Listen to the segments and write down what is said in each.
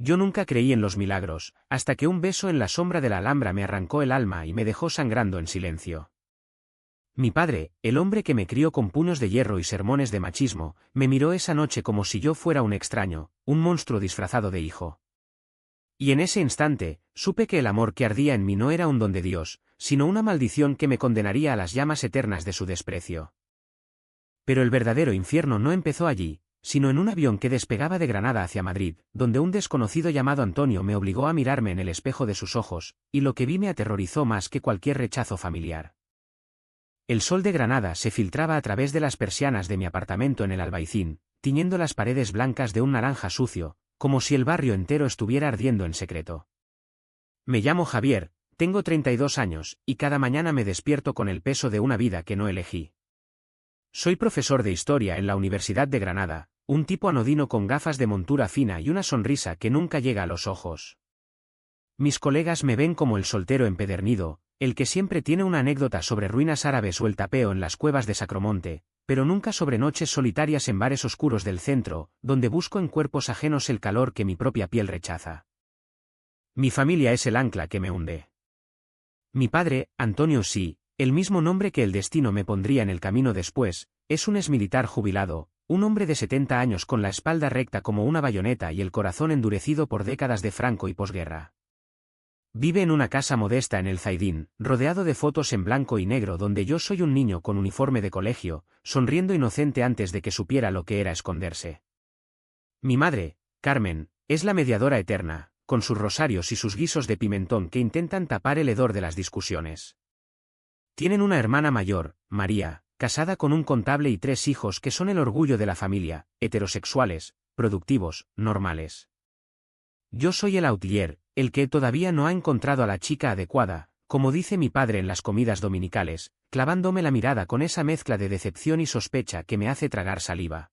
Yo nunca creí en los milagros, hasta que un beso en la sombra de la Alhambra me arrancó el alma y me dejó sangrando en silencio. Mi padre, el hombre que me crió con puños de hierro y sermones de machismo, me miró esa noche como si yo fuera un extraño, un monstruo disfrazado de hijo. Y en ese instante, supe que el amor que ardía en mí no era un don de Dios, sino una maldición que me condenaría a las llamas eternas de su desprecio. Pero el verdadero infierno no empezó allí, sino en un avión que despegaba de Granada hacia Madrid, donde un desconocido llamado Antonio me obligó a mirarme en el espejo de sus ojos, y lo que vi me aterrorizó más que cualquier rechazo familiar. El sol de Granada se filtraba a través de las persianas de mi apartamento en el Albaicín, tiñendo las paredes blancas de un naranja sucio, como si el barrio entero estuviera ardiendo en secreto. Me llamo Javier, tengo 32 años, y cada mañana me despierto con el peso de una vida que no elegí. Soy profesor de historia en la Universidad de Granada, un tipo anodino con gafas de montura fina y una sonrisa que nunca llega a los ojos. Mis colegas me ven como el soltero empedernido, el que siempre tiene una anécdota sobre ruinas árabes o el tapeo en las cuevas de Sacromonte, pero nunca sobre noches solitarias en bares oscuros del centro, donde busco en cuerpos ajenos el calor que mi propia piel rechaza. Mi familia es el ancla que me hunde. Mi padre, Antonio Sí, el mismo nombre que el destino me pondría en el camino después, es un exmilitar jubilado, un hombre de 70 años con la espalda recta como una bayoneta y el corazón endurecido por décadas de Franco y posguerra. Vive en una casa modesta en el Zaidín, rodeado de fotos en blanco y negro donde yo soy un niño con uniforme de colegio, sonriendo inocente antes de que supiera lo que era esconderse. Mi madre, Carmen, es la mediadora eterna, con sus rosarios y sus guisos de pimentón que intentan tapar el hedor de las discusiones. Tienen una hermana mayor, María, casada con un contable y 3 hijos que son el orgullo de la familia, heterosexuales, productivos, normales. Yo soy el outlier, el que todavía no ha encontrado a la chica adecuada, como dice mi padre en las comidas dominicales, clavándome la mirada con esa mezcla de decepción y sospecha que me hace tragar saliva.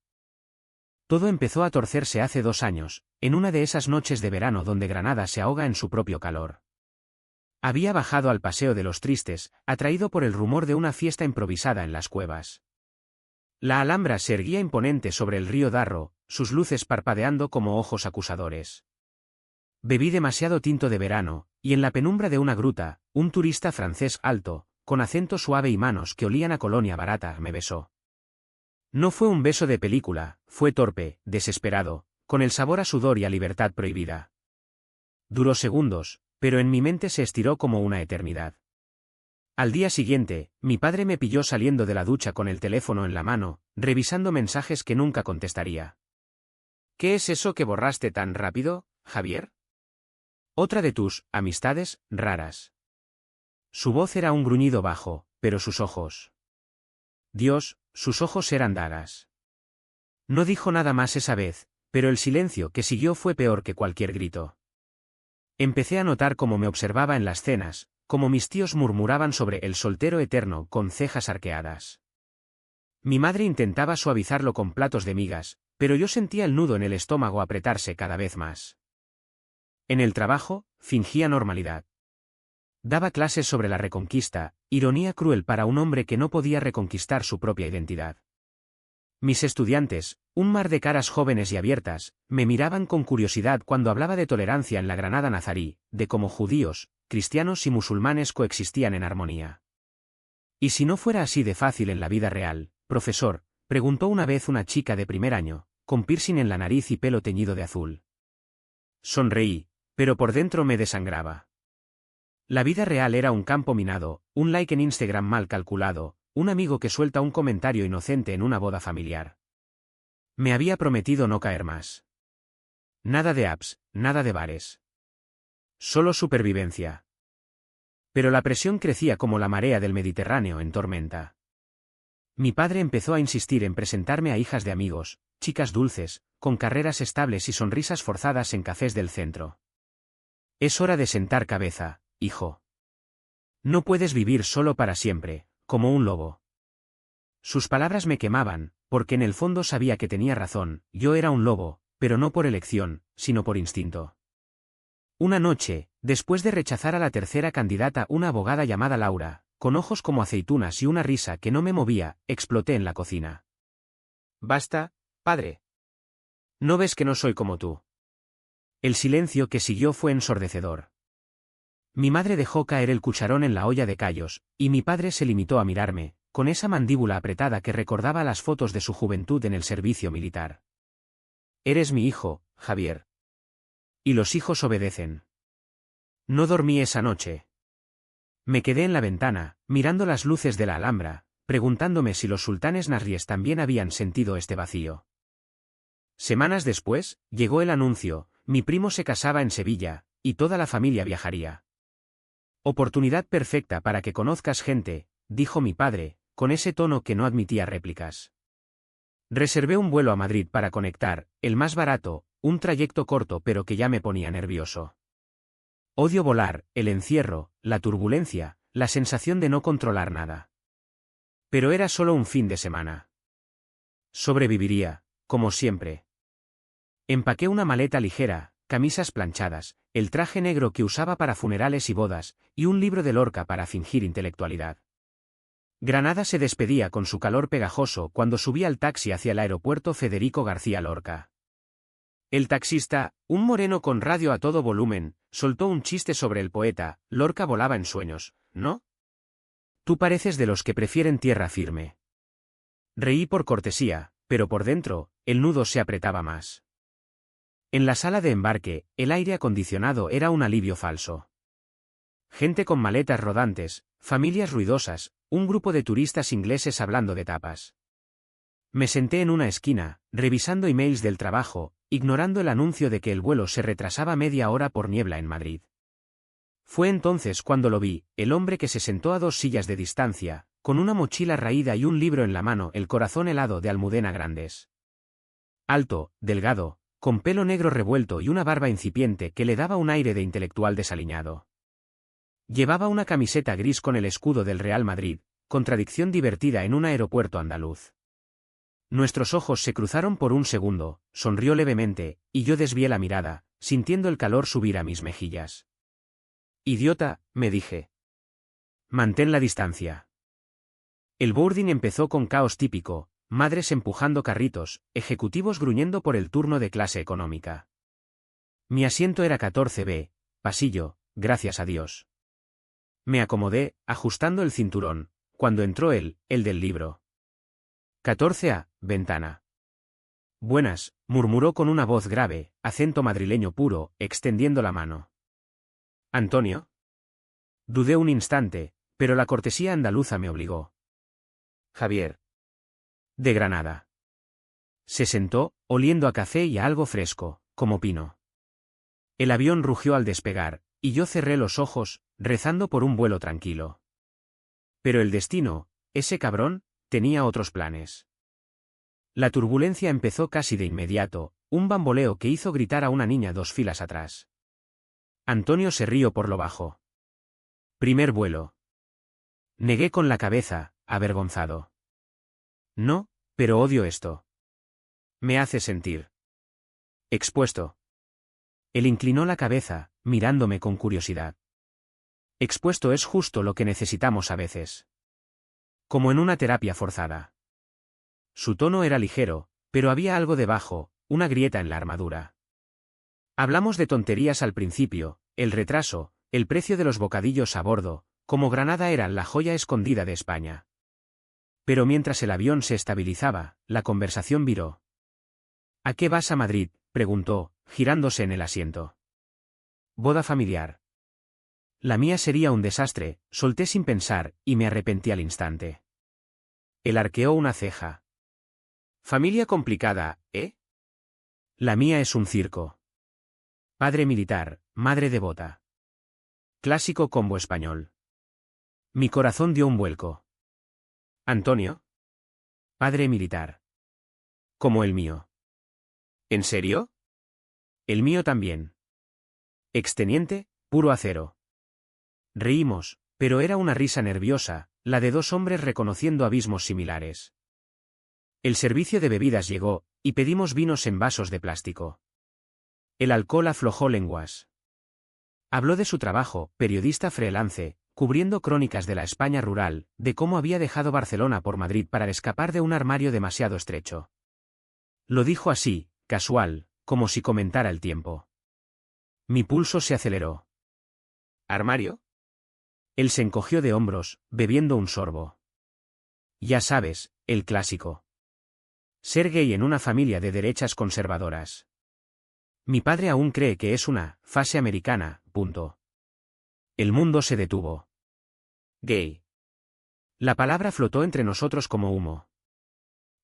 Todo empezó a torcerse hace 2 años, en una de esas noches de verano donde Granada se ahoga en su propio calor. Había bajado al Paseo de los Tristes, atraído por el rumor de una fiesta improvisada en las cuevas. La Alhambra se erguía imponente sobre el río Darro, sus luces parpadeando como ojos acusadores. Bebí demasiado tinto de verano, y en la penumbra de una gruta, un turista francés alto, con acento suave y manos que olían a colonia barata, me besó. No fue un beso de película, fue torpe, desesperado, con el sabor a sudor y a libertad prohibida. Duró segundos, pero en mi mente se estiró como una eternidad. Al día siguiente, mi padre me pilló saliendo de la ducha con el teléfono en la mano, revisando mensajes que nunca contestaría. ¿Qué es eso que borraste tan rápido, Javier? Otra de tus amistades raras. Su voz era un gruñido bajo, pero sus ojos. Dios, sus ojos eran dagas. No dijo nada más esa vez, pero el silencio que siguió fue peor que cualquier grito. Empecé a notar cómo me observaba en las cenas, cómo mis tíos murmuraban sobre el soltero eterno con cejas arqueadas. Mi madre intentaba suavizarlo con platos de migas, pero yo sentía el nudo en el estómago apretarse cada vez más. En el trabajo, fingía normalidad. Daba clases sobre la reconquista, ironía cruel para un hombre que no podía reconquistar su propia identidad. Mis estudiantes, un mar de caras jóvenes y abiertas, me miraban con curiosidad cuando hablaba de tolerancia en la Granada nazarí, de cómo judíos, cristianos y musulmanes coexistían en armonía. ¿Y si no fuera así de fácil en la vida real, profesor?, preguntó una vez una chica de primer año, con piercing en la nariz y pelo teñido de azul. Sonreí, pero por dentro me desangraba. La vida real era un campo minado, un like en Instagram mal calculado, un amigo que suelta un comentario inocente en una boda familiar. Me había prometido no caer más. Nada de apps, nada de bares. Solo supervivencia. Pero la presión crecía como la marea del Mediterráneo en tormenta. Mi padre empezó a insistir en presentarme a hijas de amigos, chicas dulces, con carreras estables y sonrisas forzadas en cafés del centro. Es hora de sentar cabeza, hijo. No puedes vivir solo para siempre, como un lobo. Sus palabras me quemaban, porque en el fondo sabía que tenía razón, yo era un lobo, pero no por elección, sino por instinto. Una noche, después de rechazar a la tercera candidata, una abogada llamada Laura, con ojos como aceitunas y una risa que no me movía, exploté en la cocina. Basta, padre. ¿No ves que no soy como tú? El silencio que siguió fue ensordecedor. Mi madre dejó caer el cucharón en la olla de callos, y mi padre se limitó a mirarme, con esa mandíbula apretada que recordaba las fotos de su juventud en el servicio militar. Eres mi hijo, Javier. Y los hijos obedecen. No dormí esa noche. Me quedé en la ventana, mirando las luces de la Alhambra, preguntándome si los sultanes nasríes también habían sentido este vacío. Semanas después, llegó el anuncio: mi primo se casaba en Sevilla, y toda la familia viajaría. Oportunidad perfecta para que conozcas gente, dijo mi padre, con ese tono que no admitía réplicas. Reservé un vuelo a Madrid para conectar, el más barato, un trayecto corto pero que ya me ponía nervioso. Odio volar, el encierro, la turbulencia, la sensación de no controlar nada. Pero era solo un fin de semana. Sobreviviría, como siempre. Empaqué una maleta ligera, camisas planchadas, el traje negro que usaba para funerales y bodas, y un libro de Lorca para fingir intelectualidad. Granada se despedía con su calor pegajoso cuando subí al taxi hacia el aeropuerto Federico García Lorca. El taxista, un moreno con radio a todo volumen, soltó un chiste sobre el poeta: Lorca volaba en sueños, ¿no? Tú pareces de los que prefieren tierra firme. Reí por cortesía, pero por dentro, el nudo se apretaba más. En la sala de embarque, el aire acondicionado era un alivio falso. Gente con maletas rodantes, familias ruidosas, un grupo de turistas ingleses hablando de tapas. Me senté en una esquina, revisando emails del trabajo, ignorando el anuncio de que el vuelo se retrasaba media hora por niebla en Madrid. Fue entonces cuando lo vi, el hombre que se sentó a 2 sillas de distancia, con una mochila raída y un libro en la mano, el corazón helado de Almudena Grandes. Alto, delgado, con pelo negro revuelto y una barba incipiente que le daba un aire de intelectual desaliñado. Llevaba una camiseta gris con el escudo del Real Madrid, contradicción divertida en un aeropuerto andaluz. Nuestros ojos se cruzaron por un segundo, sonrió levemente, y yo desvié la mirada, sintiendo el calor subir a mis mejillas. Idiota, me dije. Mantén la distancia. El boarding empezó con caos típico, madres empujando carritos, ejecutivos gruñendo por el turno de clase económica. Mi asiento era 14B, pasillo, gracias a Dios. Me acomodé, ajustando el cinturón, cuando entró el del libro. 14A, ventana. Buenas, murmuró con una voz grave, acento madrileño puro, extendiendo la mano. ¿Antonio? Dudé un instante, pero la cortesía andaluza me obligó. Javier. De Granada. Se sentó, oliendo a café y a algo fresco, como pino. El avión rugió al despegar, y yo cerré los ojos, rezando por un vuelo tranquilo. Pero el destino, ese cabrón, tenía otros planes. La turbulencia empezó casi de inmediato, un bamboleo que hizo gritar a una niña 2 filas atrás. Antonio se rió por lo bajo. Primer vuelo. Negué con la cabeza, avergonzado. No, pero odio esto. Me hace sentir expuesto. Él inclinó la cabeza, mirándome con curiosidad. Expuesto es justo lo que necesitamos a veces. Como en una terapia forzada. Su tono era ligero, pero había algo debajo, una grieta en la armadura. Hablamos de tonterías al principio, el retraso, el precio de los bocadillos a bordo, como Granada era la joya escondida de España. Pero mientras el avión se estabilizaba, la conversación viró. ¿A qué vas a Madrid?, preguntó, girándose en el asiento. Boda familiar. La mía sería un desastre, solté sin pensar, y me arrepentí al instante. Él arqueó una ceja. Familia complicada, ¿eh? La mía es un circo. Padre militar, madre devota. Clásico combo español. Mi corazón dio un vuelco. ¿Antonio? Padre militar. Como el mío. ¿En serio? El mío también. Exteniente, puro acero. Reímos, pero era una risa nerviosa, la de 2 hombres reconociendo abismos similares. El servicio de bebidas llegó, y pedimos vinos en vasos de plástico. El alcohol aflojó lenguas. Habló de su trabajo, periodista freelance, cubriendo crónicas de la España rural, de cómo había dejado Barcelona por Madrid para escapar de un armario demasiado estrecho. Lo dijo así, casual, como si comentara el tiempo. Mi pulso se aceleró. ¿Armario? Él se encogió de hombros, bebiendo un sorbo. Ya sabes, el clásico. Ser gay en una familia de derechas conservadoras. Mi padre aún cree que es una fase americana, punto. El mundo se detuvo. Gay. La palabra flotó entre nosotros como humo.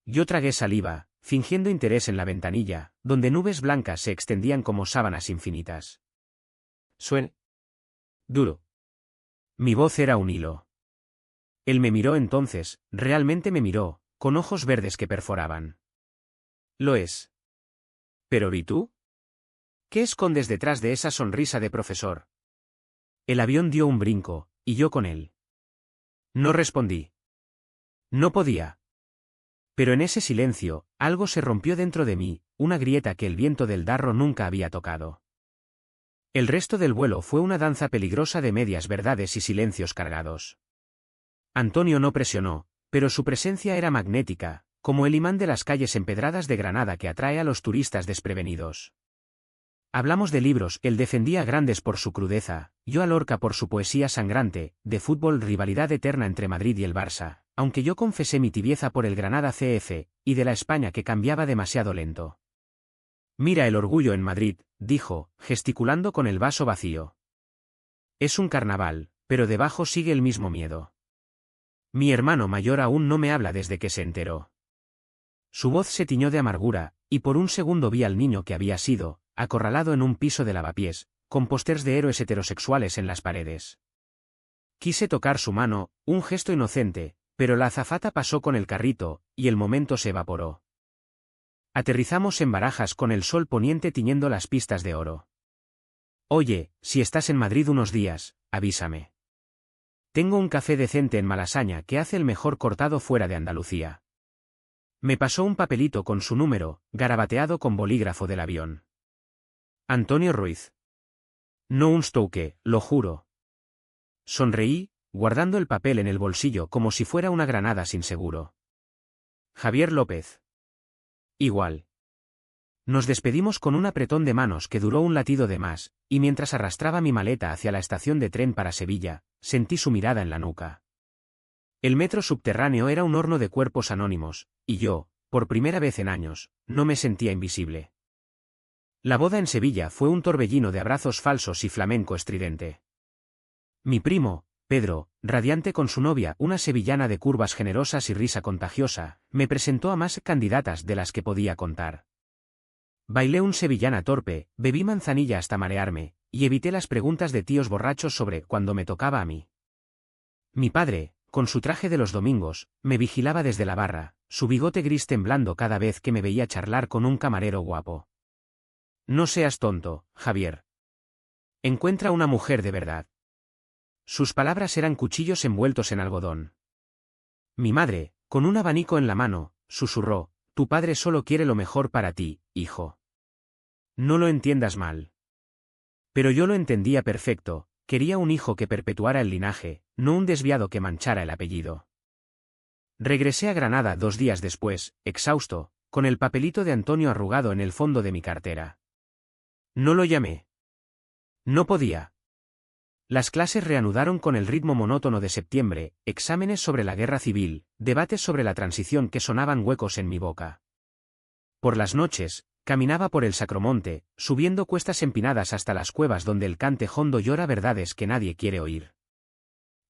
Yo tragué saliva, fingiendo interés en la ventanilla, donde nubes blancas se extendían como sábanas infinitas. Suena duro. Mi voz era un hilo. Él me miró entonces, realmente me miró, con ojos verdes que perforaban. Lo es. ¿Pero y tú? ¿Qué escondes detrás de esa sonrisa de profesor? El avión dio un brinco, y yo con él. No respondí. No podía. Pero en ese silencio, algo se rompió dentro de mí, una grieta que el viento del Darro nunca había tocado. El resto del vuelo fue una danza peligrosa de medias verdades y silencios cargados. Antonio no presionó, pero su presencia era magnética, como el imán de las calles empedradas de Granada que atrae a los turistas desprevenidos. Hablamos de libros, él defendía a Grandes por su crudeza, yo a Lorca por su poesía sangrante, de fútbol rivalidad eterna entre Madrid y el Barça, aunque yo confesé mi tibieza por el Granada CF, y de la España que cambiaba demasiado lento. Mira el orgullo en Madrid, dijo, gesticulando con el vaso vacío. Es un carnaval, pero debajo sigue el mismo miedo. Mi hermano mayor aún no me habla desde que se enteró. Su voz se tiñó de amargura, y por un segundo vi al niño que había sido, acorralado en un piso de lavapiés, con pósters de héroes heterosexuales en las paredes. Quise tocar su mano, un gesto inocente, pero la azafata pasó con el carrito, y el momento se evaporó. Aterrizamos en Barajas con el sol poniente tiñendo las pistas de oro. Oye, si estás en Madrid unos días, avísame. Tengo un café decente en Malasaña que hace el mejor cortado fuera de Andalucía. Me pasó un papelito con su número, garabateado con bolígrafo del avión. Antonio Ruiz. No un Stouque, lo juro. Sonreí, guardando el papel en el bolsillo como si fuera una granada sin seguro. Javier López. Igual. Nos despedimos con un apretón de manos que duró un latido de más, y mientras arrastraba mi maleta hacia la estación de tren para Sevilla, sentí su mirada en la nuca. El metro subterráneo era un horno de cuerpos anónimos, y yo, por primera vez en años, no me sentía invisible. La boda en Sevilla fue un torbellino de abrazos falsos y flamenco estridente. Mi primo, Pedro, radiante con su novia, una sevillana de curvas generosas y risa contagiosa, me presentó a más candidatas de las que podía contar. Bailé un sevillana torpe, bebí manzanilla hasta marearme, y evité las preguntas de tíos borrachos sobre cuando me tocaba a mí. Mi padre, con su traje de los domingos, me vigilaba desde la barra, su bigote gris temblando cada vez que me veía charlar con un camarero guapo. No seas tonto, Javier. Encuentra una mujer de verdad. Sus palabras eran cuchillos envueltos en algodón. Mi madre, con un abanico en la mano, susurró, tu padre solo quiere lo mejor para ti, hijo. No lo entiendas mal. Pero yo lo entendía perfecto, quería un hijo que perpetuara el linaje, no un desviado que manchara el apellido. Regresé a Granada 2 días después, exhausto, con el papelito de Antonio arrugado en el fondo de mi cartera. No lo llamé. No podía. Las clases reanudaron con el ritmo monótono de septiembre, exámenes sobre la guerra civil, debates sobre la transición que sonaban huecos en mi boca. Por las noches, caminaba por el Sacromonte, subiendo cuestas empinadas hasta las cuevas donde el cante hondo llora verdades que nadie quiere oír.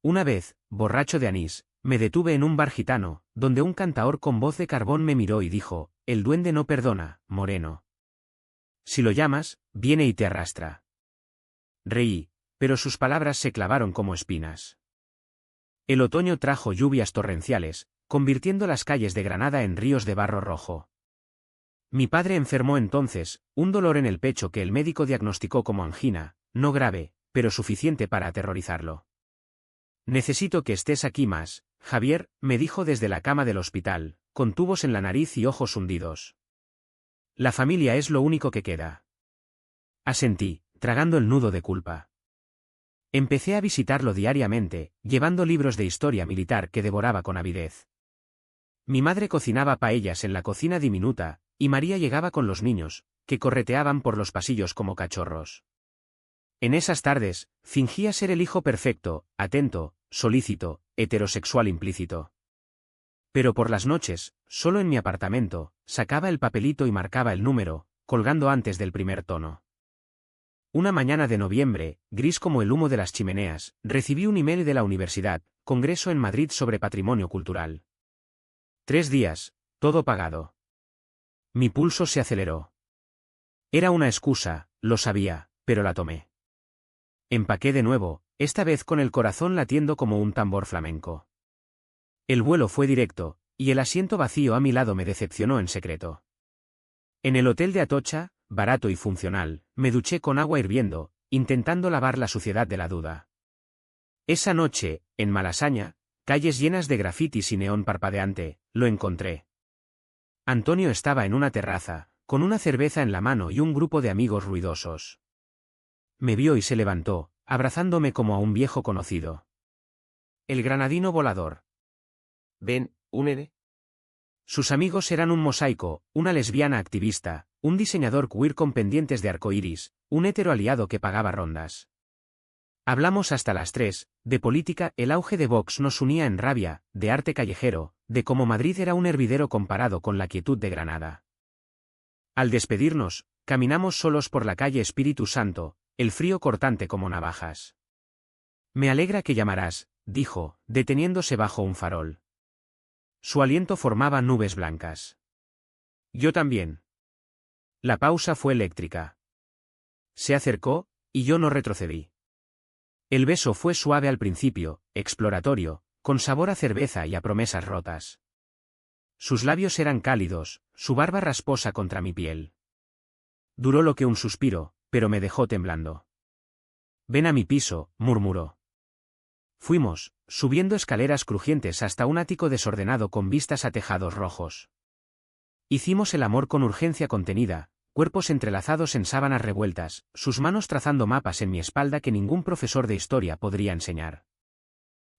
Una vez, borracho de anís, me detuve en un bar gitano, donde un cantaor con voz de carbón me miró y dijo, el duende no perdona, moreno. Si lo llamas, viene y te arrastra. Reí, pero sus palabras se clavaron como espinas. El otoño trajo lluvias torrenciales, convirtiendo las calles de Granada en ríos de barro rojo. Mi padre enfermó entonces, un dolor en el pecho que el médico diagnosticó como angina, no grave, pero suficiente para aterrorizarlo. Necesito que estés aquí más, Javier, me dijo desde la cama del hospital, con tubos en la nariz y ojos hundidos. La familia es lo único que queda. Asentí, tragando el nudo de culpa. Empecé a visitarlo diariamente, llevando libros de historia militar que devoraba con avidez. Mi madre cocinaba paellas en la cocina diminuta, y María llegaba con los niños, que correteaban por los pasillos como cachorros. En esas tardes, fingía ser el hijo perfecto, atento, solícito, heterosexual implícito. Pero por las noches, solo en mi apartamento, sacaba el papelito y marcaba el número, colgando antes del primer tono. Una mañana de noviembre, gris como el humo de las chimeneas, recibí un email de la universidad, Congreso en Madrid sobre Patrimonio Cultural. 3 días, todo pagado. Mi pulso se aceleró. Era una excusa, lo sabía, pero la tomé. Empaqué de nuevo, esta vez con el corazón latiendo como un tambor flamenco. El vuelo fue directo, y el asiento vacío a mi lado me decepcionó en secreto. En el hotel de Atocha, barato y funcional, me duché con agua hirviendo, intentando lavar la suciedad de la duda. Esa noche, en Malasaña, calles llenas de grafitis y neón parpadeante, lo encontré. Antonio estaba en una terraza, con una cerveza en la mano y un grupo de amigos ruidosos. Me vio y se levantó, abrazándome como a un viejo conocido. El granadino volador. Ven, únete. Sus amigos eran un mosaico, una lesbiana activista, un diseñador queer con pendientes de arcoíris, un hétero aliado que pagaba rondas. Hablamos hasta las 3, de política. El auge de Vox nos unía en rabia, de arte callejero, de cómo Madrid era un hervidero comparado con la quietud de Granada. Al despedirnos, caminamos solos por la calle Espíritu Santo, el frío cortante como navajas. Me alegra que llamarás, dijo, deteniéndose bajo un farol. Su aliento formaba nubes blancas. Yo también. La pausa fue eléctrica. Se acercó, y yo no retrocedí. El beso fue suave al principio, exploratorio, con sabor a cerveza y a promesas rotas. Sus labios eran cálidos, su barba rasposa contra mi piel. Duró lo que un suspiro, pero me dejó temblando. Ven a mi piso, murmuró. Fuimos, subiendo escaleras crujientes hasta un ático desordenado con vistas a tejados rojos. Hicimos el amor con urgencia contenida, cuerpos entrelazados en sábanas revueltas, sus manos trazando mapas en mi espalda que ningún profesor de historia podría enseñar.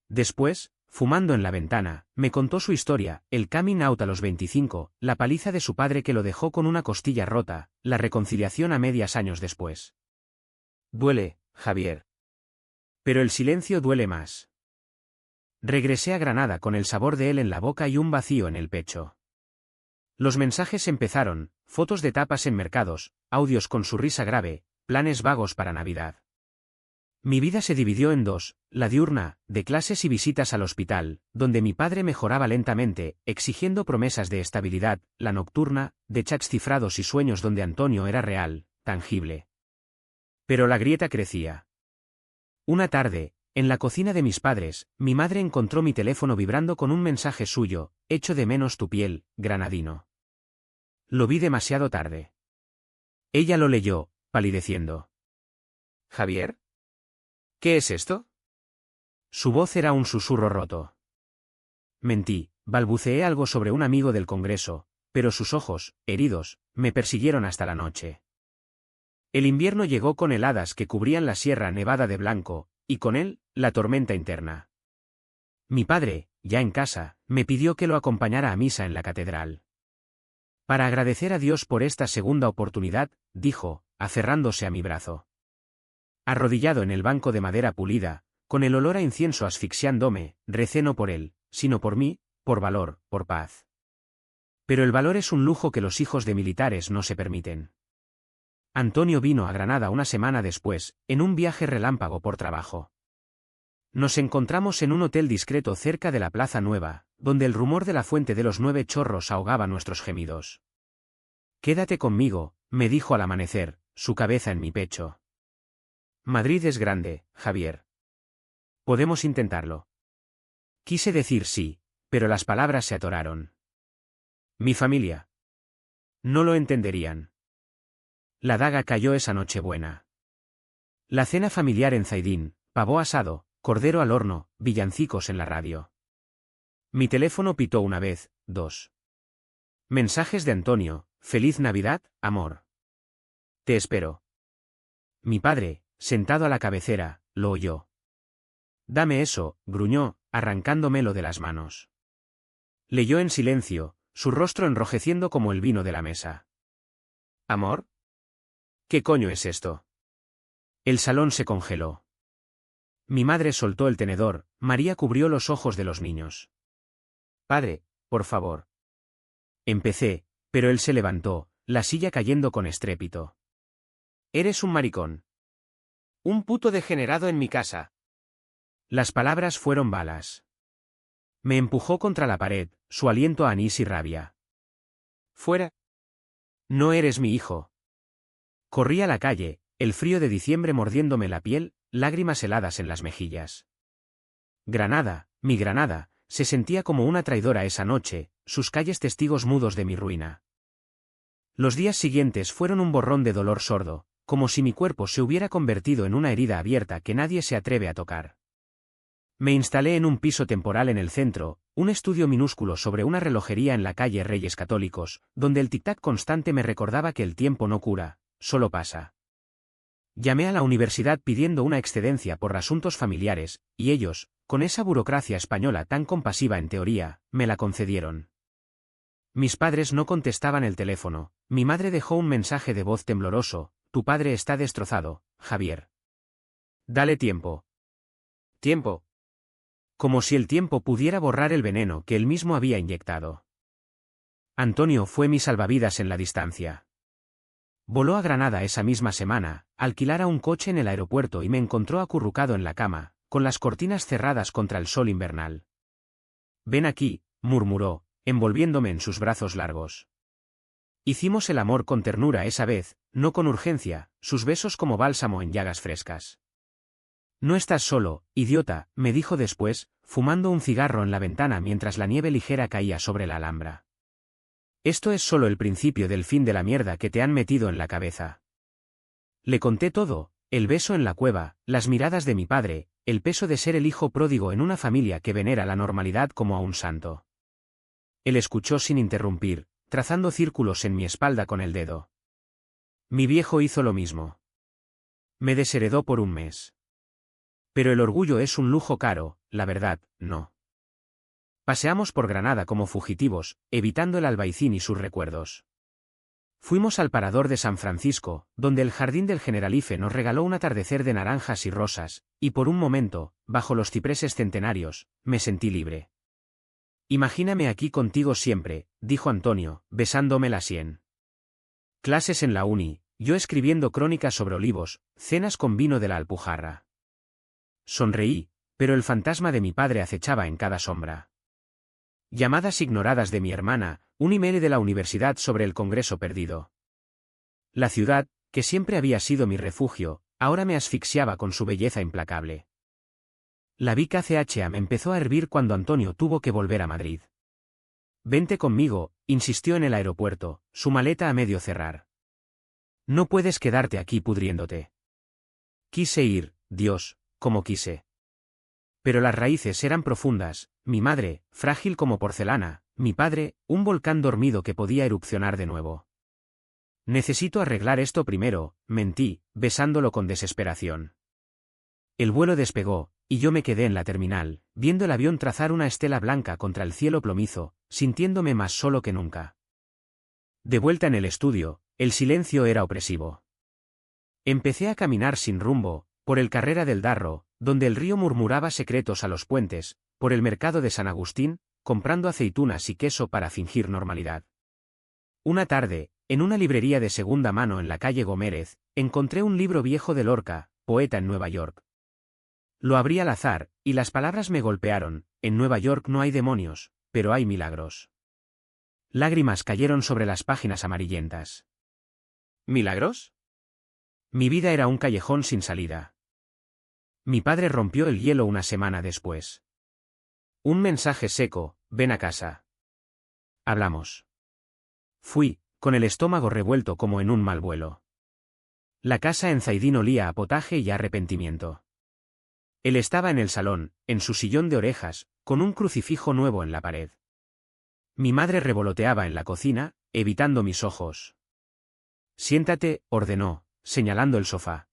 Después, fumando en la ventana, me contó su historia, el coming out a los 25, la paliza de su padre que lo dejó con una costilla rota, la reconciliación a medias años después. Duele, Javier. Pero el silencio duele más. Regresé a Granada con el sabor de él en la boca y un vacío en el pecho. Los mensajes empezaron, fotos de tapas en mercados, audios con su risa grave, planes vagos para Navidad. Mi vida se dividió en dos, la diurna, de clases y visitas al hospital, donde mi padre mejoraba lentamente, exigiendo promesas de estabilidad, la nocturna, de chats cifrados y sueños donde Antonio era real, tangible. Pero la grieta crecía. Una tarde, en la cocina de mis padres, mi madre encontró mi teléfono vibrando con un mensaje suyo, echo de menos tu piel, granadino. Lo vi demasiado tarde. Ella lo leyó, palideciendo. ¿Javier? ¿Qué es esto? Su voz era un susurro roto. Mentí, balbuceé algo sobre un amigo del Congreso, pero sus ojos, heridos, me persiguieron hasta la noche. El invierno llegó con heladas que cubrían la Sierra Nevada de blanco, y con él, la tormenta interna. Mi padre, ya en casa, me pidió que lo acompañara a misa en la catedral. Para agradecer a Dios por esta segunda oportunidad, dijo, aferrándose a mi brazo. Arrodillado en el banco de madera pulida, con el olor a incienso asfixiándome, recé no por él, sino por mí, por valor, por paz. Pero el valor es un lujo que los hijos de militares no se permiten. Antonio vino a Granada una semana después, en un viaje relámpago por trabajo. Nos encontramos en un hotel discreto cerca de la Plaza Nueva, donde el rumor de la fuente de los 9 chorros ahogaba nuestros gemidos. Quédate conmigo, me dijo al amanecer, su cabeza en mi pecho. Madrid es grande, Javier. Podemos intentarlo. Quise decir sí, pero las palabras se atoraron. Mi familia. No lo entenderían. La daga cayó esa Nochebuena. La cena familiar en Zaidín, pavo asado, cordero al horno, villancicos en la radio. Mi teléfono pitó una vez, 2. Mensajes de Antonio, feliz Navidad, amor. Te espero. Mi padre, sentado a la cabecera, lo oyó. Dame eso, gruñó, arrancándomelo de las manos. Leyó en silencio, su rostro enrojeciendo como el vino de la mesa. ¿Amor? ¿Qué coño es esto? El salón se congeló. Mi madre soltó el tenedor, María cubrió los ojos de los niños. Padre, por favor. Empecé, pero él se levantó, la silla cayendo con estrépito. Eres un maricón. Un puto degenerado en mi casa. Las palabras fueron balas. Me empujó contra la pared, su aliento a anís y rabia. Fuera. No eres mi hijo. Corrí a la calle, el frío de diciembre mordiéndome la piel, lágrimas heladas en las mejillas. Granada, mi Granada, se sentía como una traidora esa noche, sus calles testigos mudos de mi ruina. Los días siguientes fueron un borrón de dolor sordo, como si mi cuerpo se hubiera convertido en una herida abierta que nadie se atreve a tocar. Me instalé en un piso temporal en el centro, un estudio minúsculo sobre una relojería en la calle Reyes Católicos, donde el tic-tac constante me recordaba que el tiempo no cura, solo pasa. Llamé a la universidad pidiendo una excedencia por asuntos familiares, y ellos, con esa burocracia española tan compasiva en teoría, me la concedieron. Mis padres no contestaban el teléfono, mi madre dejó un mensaje de voz tembloroso: tu padre está destrozado, Javier. Dale tiempo. Tiempo. Como si el tiempo pudiera borrar el veneno que él mismo había inyectado. Antonio fue mi salvavidas en la distancia. Voló a Granada esa misma semana, alquilara un coche en el aeropuerto y me encontró acurrucado en la cama, con las cortinas cerradas contra el sol invernal. Ven aquí, murmuró, envolviéndome en sus brazos largos. Hicimos el amor con ternura esa vez, no con urgencia, sus besos como bálsamo en llagas frescas. No estás solo, idiota, me dijo después, fumando un cigarro en la ventana mientras la nieve ligera caía sobre la Alhambra. Esto es solo el principio del fin de la mierda que te han metido en la cabeza. Le conté todo, el beso en la cueva, las miradas de mi padre, el peso de ser el hijo pródigo en una familia que venera la normalidad como a un santo. Él escuchó sin interrumpir, trazando círculos en mi espalda con el dedo. Mi viejo hizo lo mismo. Me desheredó por un mes. Pero el orgullo es un lujo caro, la verdad, no. Paseamos por Granada como fugitivos, evitando el Albaicín y sus recuerdos. Fuimos al parador de San Francisco, donde el jardín del Generalife nos regaló un atardecer de naranjas y rosas, y por un momento, bajo los cipreses centenarios, me sentí libre. Imagíname aquí contigo siempre, dijo Antonio, besándome la sien. Clases en la uni, yo escribiendo crónicas sobre olivos, cenas con vino de la Alpujarra. Sonreí, pero el fantasma de mi padre acechaba en cada sombra. Llamadas ignoradas de mi hermana, un email de la universidad sobre el congreso perdido. La ciudad, que siempre había sido mi refugio, ahora me asfixiaba con su belleza implacable. La Vic ACHA me empezó a hervir cuando Antonio tuvo que volver a Madrid. Vente conmigo, insistió en el aeropuerto, su maleta a medio cerrar. No puedes quedarte aquí pudriéndote. Quise ir, Dios, como quise. Pero las raíces eran profundas, mi madre, frágil como porcelana, mi padre, un volcán dormido que podía erupcionar de nuevo. Necesito arreglar esto primero, mentí, besándolo con desesperación. El vuelo despegó, y yo me quedé en la terminal, viendo el avión trazar una estela blanca contra el cielo plomizo, sintiéndome más solo que nunca. De vuelta en el estudio, el silencio era opresivo. Empecé a caminar sin rumbo, por el Carrera del Darro, donde el río murmuraba secretos a los puentes, por el mercado de San Agustín, comprando aceitunas y queso para fingir normalidad. Una tarde, en una librería de segunda mano en la calle Gomérez, encontré un libro viejo de Lorca, poeta en Nueva York. Lo abrí al azar, y las palabras me golpearon: en Nueva York no hay demonios, pero hay milagros. Lágrimas cayeron sobre las páginas amarillentas. ¿Milagros? Mi vida era un callejón sin salida. Mi padre rompió el hielo una semana después. Un mensaje seco: ven a casa. Hablamos. Fui, con el estómago revuelto como en un mal vuelo. La casa en Zaidín olía a potaje y a arrepentimiento. Él estaba en el salón, en su sillón de orejas, con un crucifijo nuevo en la pared. Mi madre revoloteaba en la cocina, evitando mis ojos. Siéntate, ordenó, señalando el sofá.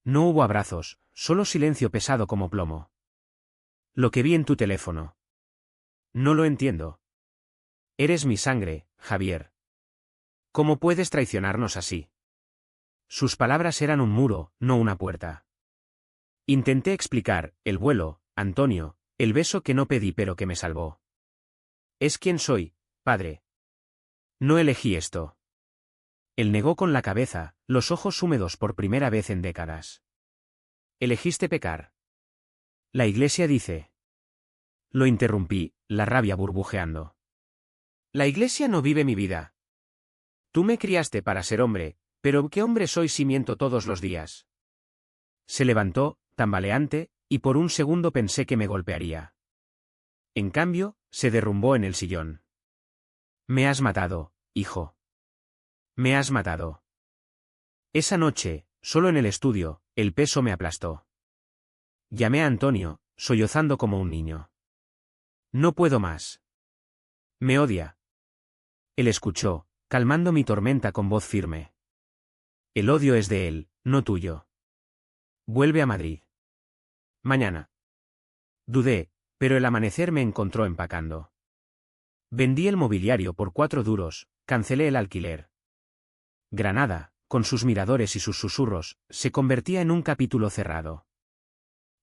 No hubo abrazos, solo silencio pesado como plomo. Lo que vi en tu teléfono. No lo entiendo. Eres mi sangre, Javier. ¿Cómo puedes traicionarnos así? Sus palabras eran un muro, no una puerta. Intenté explicar, el vuelo, Antonio, el beso que no pedí pero que me salvó. Es quien soy, padre. No elegí esto. Él negó con la cabeza, los ojos húmedos por primera vez en décadas. Elegiste pecar. La Iglesia dice. Lo interrumpí, la rabia burbujeando. La Iglesia no vive mi vida. Tú me criaste para ser hombre, pero ¿qué hombre soy si miento todos los días? Se levantó, tambaleante, y por un segundo pensé que me golpearía. En cambio, se derrumbó en el sillón. Me has matado, hijo. Me has matado. Esa noche, solo en el estudio, el peso me aplastó. Llamé a Antonio, sollozando como un niño. No puedo más. Me odia. Él escuchó, calmando mi tormenta con voz firme. El odio es de él, no tuyo. Vuelve a Madrid. Mañana. Dudé, pero el amanecer me encontró empacando. Vendí el mobiliario por 4 duros, cancelé el alquiler. Granada, con sus miradores y sus susurros, se convertía en un capítulo cerrado.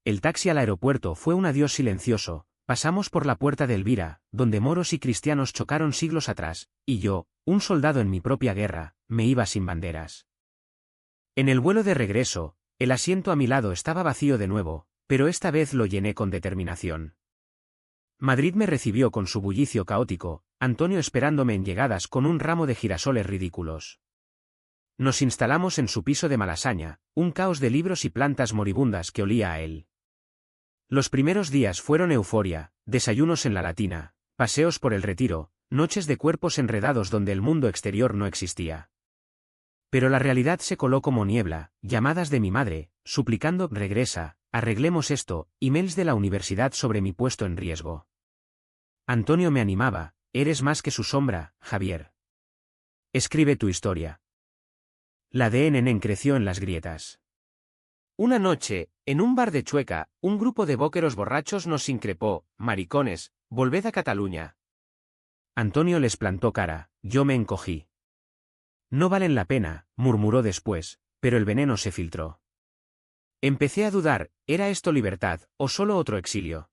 El taxi al aeropuerto fue un adiós silencioso, pasamos por la puerta de Elvira, donde moros y cristianos chocaron siglos atrás, y yo, un soldado en mi propia guerra, me iba sin banderas. En el vuelo de regreso, el asiento a mi lado estaba vacío de nuevo, pero esta vez lo llené con determinación. Madrid me recibió con su bullicio caótico, Antonio esperándome en llegadas con un ramo de girasoles ridículos. Nos instalamos en su piso de Malasaña, un caos de libros y plantas moribundas que olía a él. Los primeros días fueron euforia, desayunos en la Latina, paseos por el Retiro, noches de cuerpos enredados donde el mundo exterior no existía. Pero la realidad se coló como niebla, llamadas de mi madre, suplicando regresa, arreglemos esto, emails de la universidad sobre mi puesto en riesgo. Antonio me animaba, eres más que su sombra, Javier. Escribe tu historia. La de Nenen creció en las grietas. Una noche, en un bar de Chueca, un grupo de boqueros borrachos nos increpó, maricones, volved a Cataluña. Antonio les plantó cara, yo me encogí. No valen la pena, murmuró después, pero el veneno se filtró. Empecé a dudar, ¿era esto libertad, o solo otro exilio?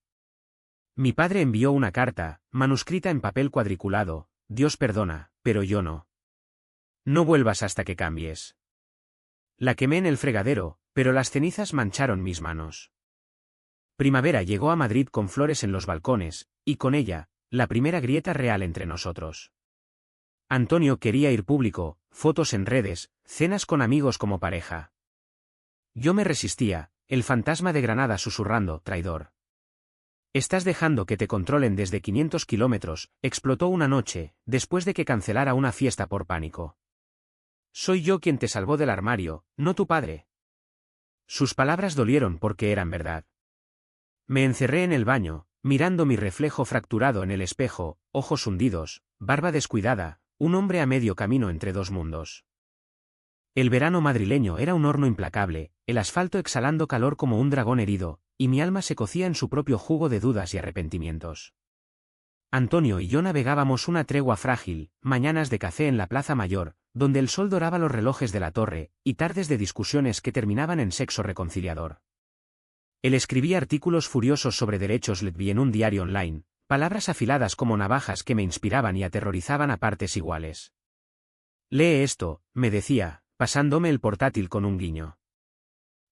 Mi padre envió una carta, manuscrita en papel cuadriculado, Dios perdona, pero yo no. No vuelvas hasta que cambies. La quemé en el fregadero, pero las cenizas mancharon mis manos. Primavera llegó a Madrid con flores en los balcones, y con ella, la primera grieta real entre nosotros. Antonio quería ir público, fotos en redes, cenas con amigos como pareja. Yo me resistía, el fantasma de Granada susurrando, traidor. Estás dejando que te controlen desde 500 kilómetros, explotó una noche, después de que cancelara una fiesta por pánico. Soy yo quien te salvó del armario, no tu padre. Sus palabras dolieron porque eran verdad. Me encerré en el baño, mirando mi reflejo fracturado en el espejo, ojos hundidos, barba descuidada, un hombre a medio camino entre dos mundos. El verano madrileño era un horno implacable, el asfalto exhalando calor como un dragón herido, y mi alma se cocía en su propio jugo de dudas y arrepentimientos. Antonio y yo navegábamos una tregua frágil, mañanas de café en la Plaza Mayor, donde el sol doraba los relojes de la torre, y tardes de discusiones que terminaban en sexo reconciliador. Él escribía artículos furiosos sobre derechos lesbi en un diario online, palabras afiladas como navajas que me inspiraban y aterrorizaban a partes iguales. Lee esto, me decía, pasándome el portátil con un guiño.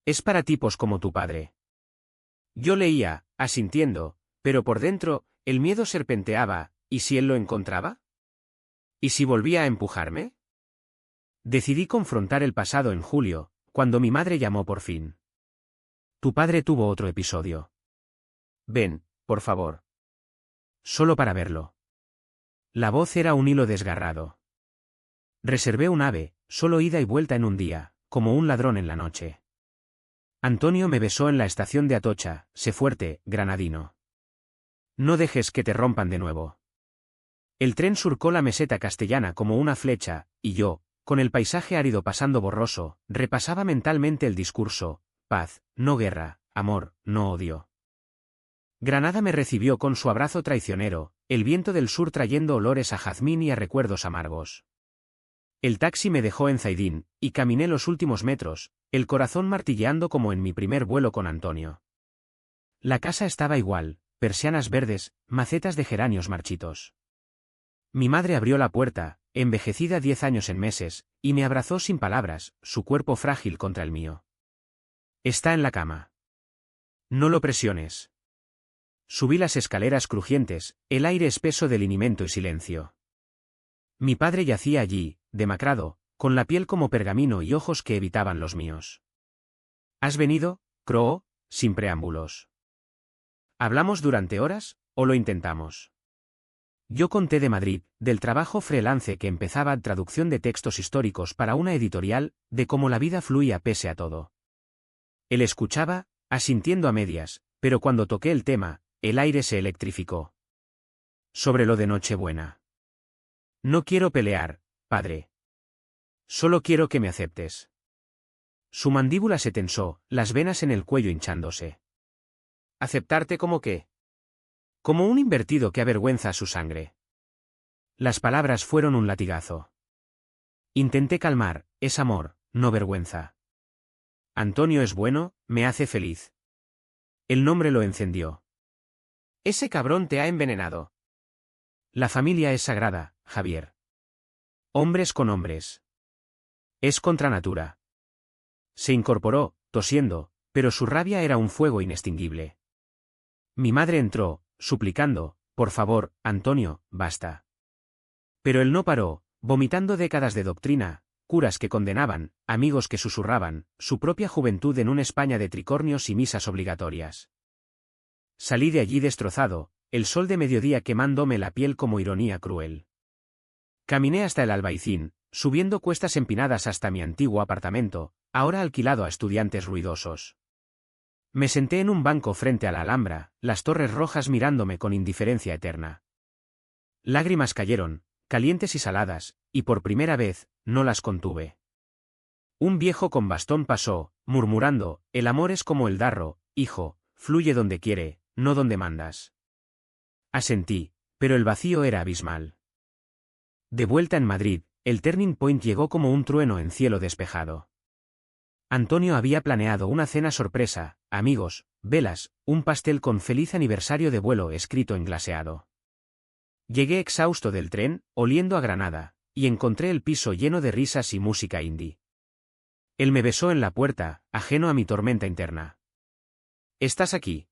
Es para tipos como tu padre. Yo leía, asintiendo, pero por dentro, el miedo serpenteaba, ¿y si él lo encontraba? ¿Y si volvía a empujarme? Decidí confrontar el pasado en julio, cuando mi madre llamó por fin. Tu padre tuvo otro episodio. Ven, por favor. Solo para verlo. La voz era un hilo desgarrado. Reservé un ave, solo ida y vuelta en un día, como un ladrón en la noche. Antonio me besó en la estación de Atocha, sé fuerte, granadino. No dejes que te rompan de nuevo. El tren surcó la meseta castellana como una flecha, y yo, con el paisaje árido pasando borroso, repasaba mentalmente el discurso, paz, no guerra, amor, no odio. Granada me recibió con su abrazo traicionero, el viento del sur trayendo olores a jazmín y a recuerdos amargos. El taxi me dejó en Zaidín, y caminé los últimos metros, el corazón martilleando como en mi primer vuelo con Antonio. La casa estaba igual, persianas verdes, macetas de geranios marchitos. Mi madre abrió la puerta, envejecida 10 años en meses, y me abrazó sin palabras, su cuerpo frágil contra el mío. Está en la cama. No lo presiones. Subí las escaleras crujientes, el aire espeso de linimento y silencio. Mi padre yacía allí, demacrado, con la piel como pergamino y ojos que evitaban los míos. ¿Has venido? Croó, sin preámbulos. ¿Hablamos durante horas, o lo intentamos? Yo conté de Madrid, del trabajo freelance que empezaba, traducción de textos históricos para una editorial, de cómo la vida fluía pese a todo. Él escuchaba, asintiendo a medias, pero cuando toqué el tema, el aire se electrificó. Sobre lo de Nochebuena. No quiero pelear, padre. Solo quiero que me aceptes. Su mandíbula se tensó, las venas en el cuello hinchándose. ¿Aceptarte como qué? Como un invertido que avergüenza su sangre. Las palabras fueron un latigazo. Intenté calmar, es amor, no vergüenza. Antonio es bueno, me hace feliz. El nombre lo encendió. Ese cabrón te ha envenenado. La familia es sagrada, Javier. Hombres con hombres. Es contra natura. Se incorporó, tosiendo, pero su rabia era un fuego inextinguible. Mi madre entró, suplicando, por favor, Antonio, basta. Pero él no paró, vomitando décadas de doctrina, curas que condenaban, amigos que susurraban, su propia juventud en una España de tricornios y misas obligatorias. Salí de allí destrozado, el sol de mediodía quemándome la piel como ironía cruel. Caminé hasta el Albaicín, subiendo cuestas empinadas hasta mi antiguo apartamento, ahora alquilado a estudiantes ruidosos. Me senté en un banco frente a la Alhambra, las torres rojas mirándome con indiferencia eterna. Lágrimas cayeron, calientes y saladas, y por primera vez, no las contuve. Un viejo con bastón pasó, murmurando, el amor es como el darro, hijo, fluye donde quiere, no donde mandas. Asentí, pero el vacío era abismal. De vuelta en Madrid, el turning point llegó como un trueno en cielo despejado. Antonio había planeado una cena sorpresa, amigos, velas, un pastel con feliz aniversario de vuelo escrito en glaseado. Llegué exhausto del tren, oliendo a Granada, y encontré el piso lleno de risas y música indie. Él me besó en la puerta, ajeno a mi tormenta interna. ¿Estás aquí?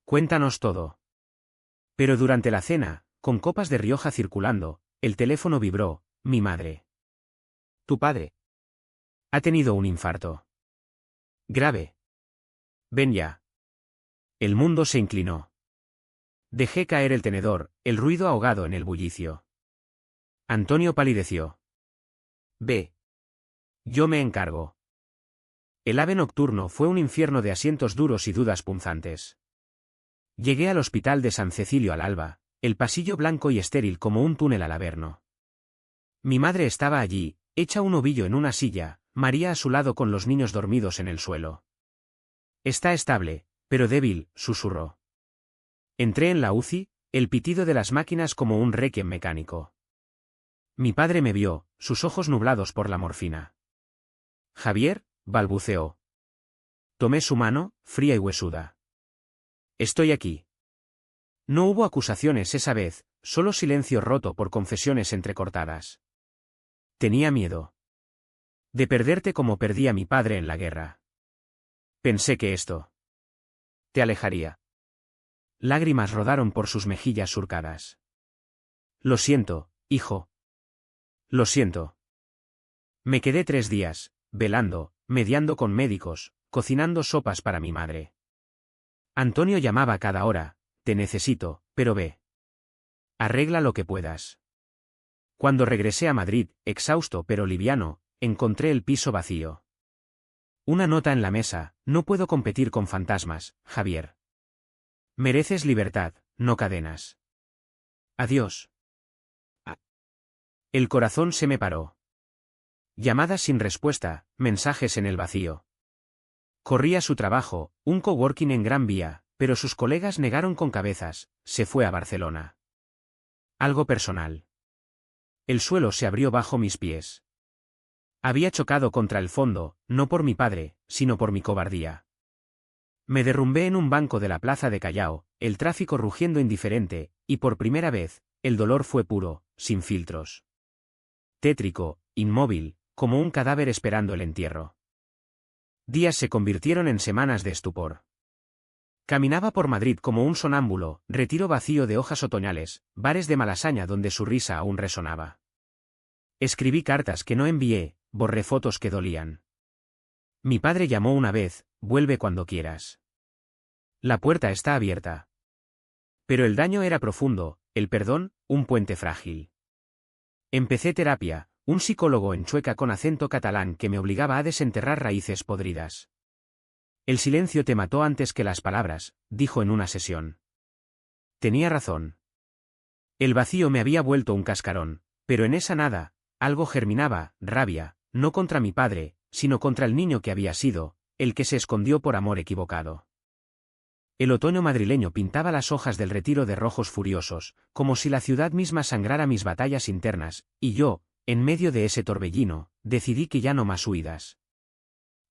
Cuéntanos todo. Pero durante la cena, con copas de Rioja circulando, el teléfono vibró, mi madre. Tu padre. Ha tenido un infarto. Grave. Ven ya. El mundo se inclinó. Dejé caer el tenedor, el ruido ahogado en el bullicio. Antonio palideció. Ve. Yo me encargo. El AVE nocturno fue un infierno de asientos duros y dudas punzantes. Llegué al hospital de San Cecilio al alba, el pasillo blanco y estéril como un túnel al Averno. Mi madre estaba allí, hecha un ovillo en una silla, María a su lado con los niños dormidos en el suelo. Está estable, pero débil, susurró. Entré en la UCI, el pitido de las máquinas como un requiem mecánico. Mi padre me vio, sus ojos nublados por la morfina. Javier, balbuceó. Tomé su mano, fría y huesuda. Estoy aquí. No hubo acusaciones esa vez, solo silencio roto por confesiones entrecortadas. Tenía miedo. De perderte como perdí a mi padre en la guerra. Pensé que esto te alejaría. Lágrimas rodaron por sus mejillas surcadas. Lo siento, hijo. Lo siento. Me quedé 3 días, velando, mediando con médicos, cocinando sopas para mi madre. Antonio llamaba cada hora, te necesito, pero ve. Arregla lo que puedas. Cuando regresé a Madrid, exhausto pero liviano, encontré el piso vacío. Una nota en la mesa, no puedo competir con fantasmas, Javier. Mereces libertad, no cadenas. Adiós. El corazón se me paró. Llamadas sin respuesta, mensajes en el vacío. Corría a su trabajo, un coworking en Gran Vía, pero sus colegas negaron con cabezas, se fue a Barcelona. Algo personal. El suelo se abrió bajo mis pies. Había chocado contra el fondo, no por mi padre, sino por mi cobardía. Me derrumbé en un banco de la plaza de Callao, el tráfico rugiendo indiferente, y por primera vez, el dolor fue puro, sin filtros. Tétrico, inmóvil, como un cadáver esperando el entierro. Días se convirtieron en semanas de estupor. Caminaba por Madrid como un sonámbulo, retiro vacío de hojas otoñales, bares de Malasaña donde su risa aún resonaba. Escribí cartas que no envié, borré fotos que dolían. Mi padre llamó una vez, vuelve cuando quieras. La puerta está abierta. Pero el daño era profundo, el perdón, un puente frágil. Empecé terapia, un psicólogo en Chueca con acento catalán que me obligaba a desenterrar raíces podridas. El silencio te mató antes que las palabras, dijo en una sesión. Tenía razón. El vacío me había vuelto un cascarón, pero en esa nada, algo germinaba, rabia, no contra mi padre, sino contra el niño que había sido, el que se escondió por amor equivocado. El otoño madrileño pintaba las hojas del Retiro de rojos furiosos, como si la ciudad misma sangrara mis batallas internas, y yo, en medio de ese torbellino, decidí que ya no más huidas.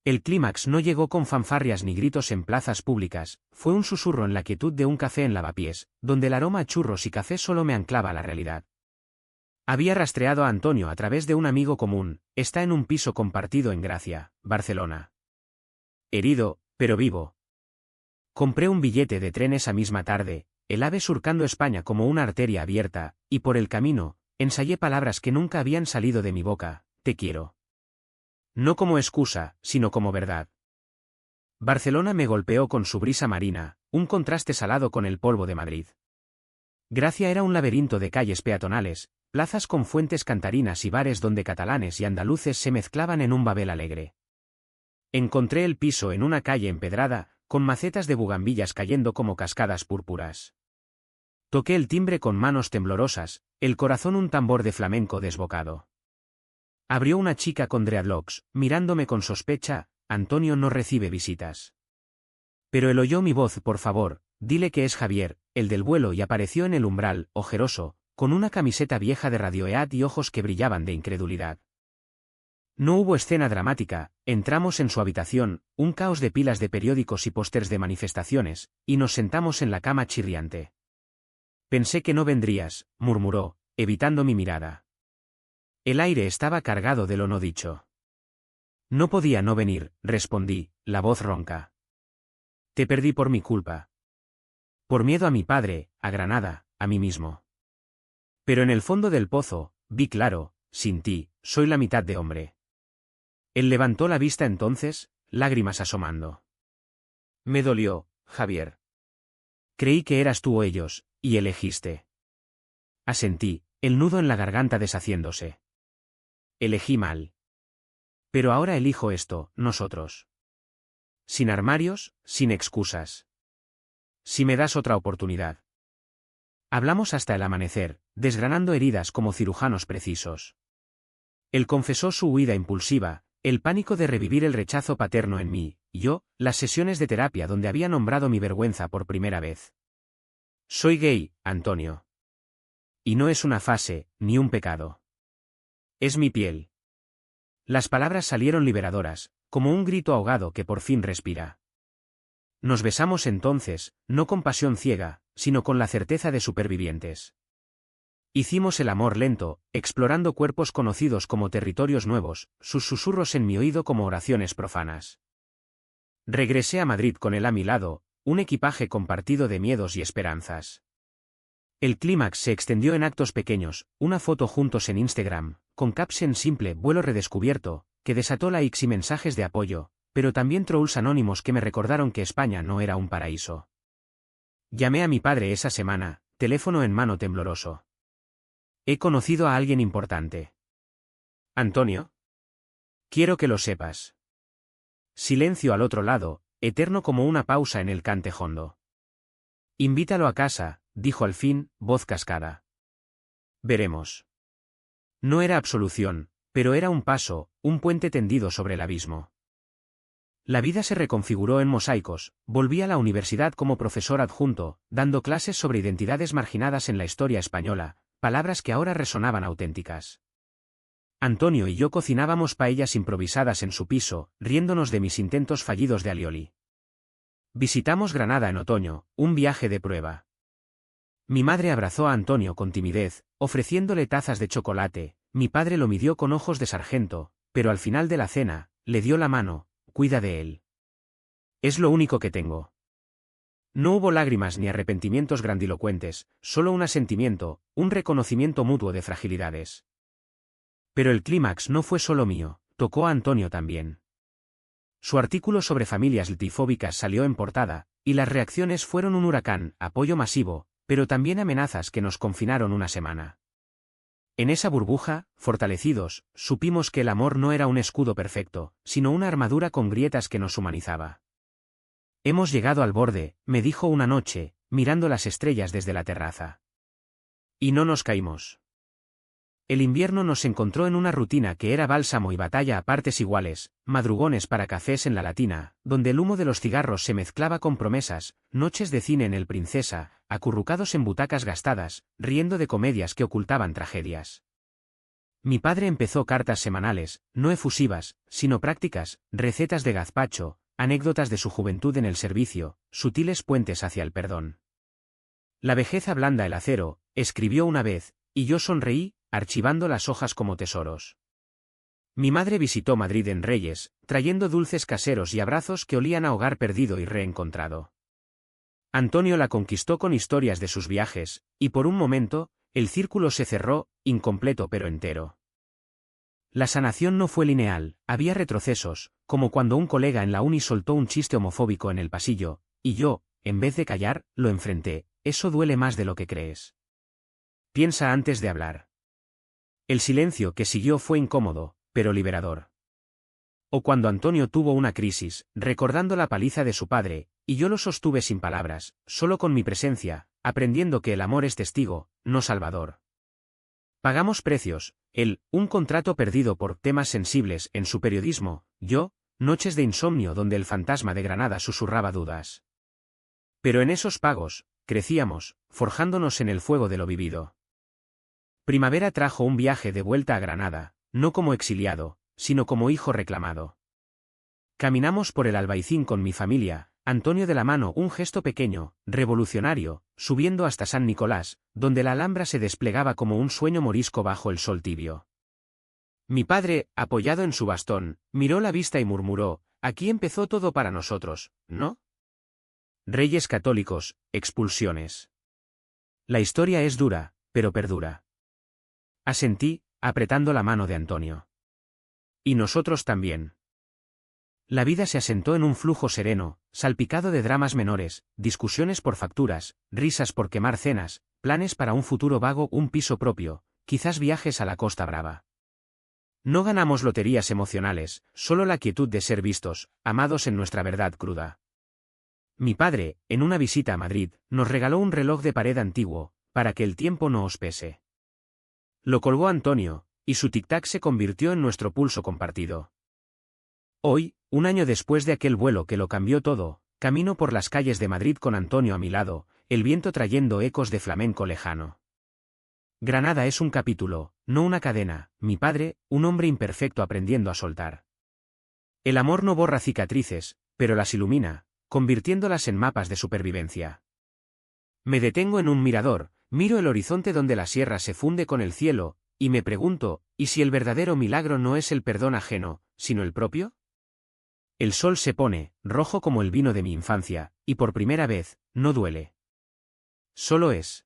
El clímax no llegó con fanfarrias ni gritos en plazas públicas, fue un susurro en la quietud de un café en Lavapiés, donde el aroma a churros y café solo me anclaba a la realidad. Había rastreado a Antonio a través de un amigo común, está en un piso compartido en Gracia, Barcelona. Herido, pero vivo. Compré un billete de tren esa misma tarde, el AVE surcando España como una arteria abierta, y por el camino, ensayé palabras que nunca habían salido de mi boca, te quiero. No como excusa, sino como verdad. Barcelona me golpeó con su brisa marina, un contraste salado con el polvo de Madrid. Gracia era un laberinto de calles peatonales, plazas con fuentes cantarinas y bares donde catalanes y andaluces se mezclaban en un Babel alegre. Encontré el piso en una calle empedrada, con macetas de bugambillas cayendo como cascadas púrpuras. Toqué el timbre con manos temblorosas, el corazón un tambor de flamenco desbocado. Abrió una chica con dreadlocks, mirándome con sospecha, Antonio no recibe visitas. Pero él oyó mi voz, por favor, dile que es Javier, el del vuelo, y apareció en el umbral, ojeroso, con una camiseta vieja de Radiohead y ojos que brillaban de incredulidad. No hubo escena dramática, entramos en su habitación, un caos de pilas de periódicos y pósters de manifestaciones, y nos sentamos en la cama chirriante. Pensé que no vendrías, murmuró, evitando mi mirada. El aire estaba cargado de lo no dicho. No podía no venir, respondí, la voz ronca. Te perdí por mi culpa. Por miedo a mi padre, a Granada, a mí mismo. Pero en el fondo del pozo, vi claro, sin ti, soy la mitad de hombre. Él levantó la vista entonces, lágrimas asomando. Me dolió, Javier. Creí que eras tú o ellos, y elegiste. Asentí, el nudo en la garganta deshaciéndose. Elegí mal. Pero ahora elijo esto, nosotros. Sin armarios, sin excusas. Si me das otra oportunidad. Hablamos hasta el amanecer, desgranando heridas como cirujanos precisos. Él confesó su huida impulsiva, el pánico de revivir el rechazo paterno en mí, y yo, las sesiones de terapia donde había nombrado mi vergüenza por primera vez. Soy gay, Antonio. Y no es una fase, ni un pecado. Es mi piel. Las palabras salieron liberadoras, como un grito ahogado que por fin respira. Nos besamos entonces, no con pasión ciega, sino con la certeza de supervivientes. Hicimos el amor lento, explorando cuerpos conocidos como territorios nuevos, sus susurros en mi oído como oraciones profanas. Regresé a Madrid con él a mi lado, un equipaje compartido de miedos y esperanzas. El clímax se extendió en actos pequeños, una foto juntos en Instagram, con caption simple vuelo redescubierto, que desató likes y mensajes de apoyo, pero también trolls anónimos que me recordaron que España no era un paraíso. Llamé a mi padre esa semana, teléfono en mano tembloroso. He conocido a alguien importante. Antonio. Quiero que lo sepas. Silencio al otro lado, eterno como una pausa en el cante hondo. Invítalo a casa, dijo al fin, voz cascada. Veremos. No era absolución, pero era un paso, un puente tendido sobre el abismo. La vida se reconfiguró en mosaicos, volví a la universidad como profesor adjunto, dando clases sobre identidades marginadas en la historia española, palabras que ahora resonaban auténticas. Antonio y yo cocinábamos paellas improvisadas en su piso, riéndonos de mis intentos fallidos de alioli. Visitamos Granada en otoño, un viaje de prueba. Mi madre abrazó a Antonio con timidez, ofreciéndole tazas de chocolate, mi padre lo midió con ojos de sargento, pero al final de la cena, le dio la mano: cuida de él. Es lo único que tengo. No hubo lágrimas ni arrepentimientos grandilocuentes, solo un asentimiento, un reconocimiento mutuo de fragilidades. Pero el clímax no fue solo mío, tocó a Antonio también. Su artículo sobre familias litifóbicas salió en portada, y las reacciones fueron un huracán: apoyo masivo, pero también amenazas que nos confinaron una semana. En esa burbuja, fortalecidos, supimos que el amor no era un escudo perfecto, sino una armadura con grietas que nos humanizaba. Hemos llegado al borde, me dijo una noche, mirando las estrellas desde la terraza. Y no nos caímos. El invierno nos encontró en una rutina que era bálsamo y batalla a partes iguales, madrugones para cafés en la Latina, donde el humo de los cigarros se mezclaba con promesas, noches de cine en el Princesa, acurrucados en butacas gastadas, riendo de comedias que ocultaban tragedias. Mi padre empezó cartas semanales, no efusivas, sino prácticas, recetas de gazpacho, anécdotas de su juventud en el servicio, sutiles puentes hacia el perdón. La vejez ablanda el acero, escribió una vez, y yo sonreí, archivando las hojas como tesoros. Mi madre visitó Madrid en Reyes, trayendo dulces caseros y abrazos que olían a hogar perdido y reencontrado. Antonio la conquistó con historias de sus viajes, y por un momento, el círculo se cerró, incompleto pero entero. La sanación no fue lineal, había retrocesos, como cuando un colega en la uni soltó un chiste homofóbico en el pasillo, y yo, en vez de callar, lo enfrenté: eso duele más de lo que crees. Piensa antes de hablar. El silencio que siguió fue incómodo, pero liberador. O cuando Antonio tuvo una crisis, recordando la paliza de su padre, y yo lo sostuve sin palabras, solo con mi presencia, aprendiendo que el amor es testigo, no salvador. Pagamos precios, él, un contrato perdido por temas sensibles en su periodismo, yo, noches de insomnio donde el fantasma de Granada susurraba dudas. Pero en esos pagos, crecíamos, forjándonos en el fuego de lo vivido. Primavera trajo un viaje de vuelta a Granada, no como exiliado, sino como hijo reclamado. Caminamos por el Albaicín con mi familia, Antonio de la mano, un gesto pequeño, revolucionario, subiendo hasta San Nicolás, donde la Alhambra se desplegaba como un sueño morisco bajo el sol tibio. Mi padre, apoyado en su bastón, miró la vista y murmuró: aquí empezó todo para nosotros, ¿no? Reyes católicos, expulsiones. La historia es dura, pero perdura. Asentí, apretando la mano de Antonio. Y nosotros también. La vida se asentó en un flujo sereno, salpicado de dramas menores, discusiones por facturas, risas por quemar cenas, planes para un futuro vago, un piso propio, quizás viajes a la Costa Brava. No ganamos loterías emocionales, solo la quietud de ser vistos, amados en nuestra verdad cruda. Mi padre, en una visita a Madrid, nos regaló un reloj de pared antiguo, para que el tiempo no os pese. Lo colgó Antonio, y su tic-tac se convirtió en nuestro pulso compartido. Hoy, un año después de aquel vuelo que lo cambió todo, camino por las calles de Madrid con Antonio a mi lado, el viento trayendo ecos de flamenco lejano. Granada es un capítulo, no una cadena, mi padre, un hombre imperfecto aprendiendo a soltar. El amor no borra cicatrices, pero las ilumina, convirtiéndolas en mapas de supervivencia. Me detengo en un mirador, miro el horizonte donde la sierra se funde con el cielo, y me pregunto: ¿y si el verdadero milagro no es el perdón ajeno, sino el propio? El sol se pone, rojo como el vino de mi infancia, y por primera vez, no duele. Solo es.